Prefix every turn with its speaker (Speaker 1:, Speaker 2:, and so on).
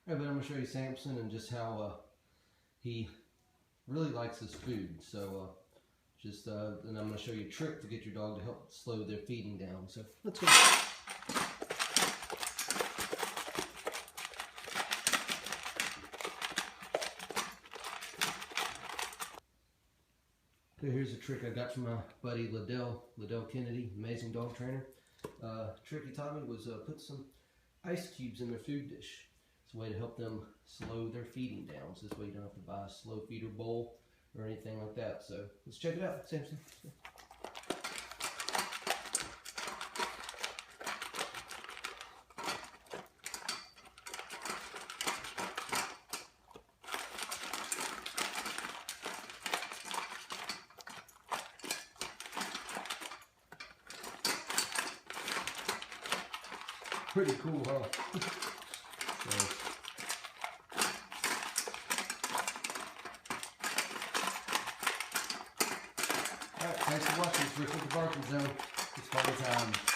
Speaker 1: Alright, but I'm going to show you Samson and just how he really likes his food. So and I'm going to show you a trick to get your dog to help slow their feeding down. So let's go. So here's a trick I got from my buddy Liddell Kennedy, amazing dog trainer. Trick he taught me was put some ice cubes in their food dish. It's a way to help them slow their feeding down. So this way you don't have to buy a slow feeder bowl or anything like that. So let's check it out, Samson. Pretty cool, huh? Alright, thanks for watching. It's Rick with the Barking Zone. It's party time.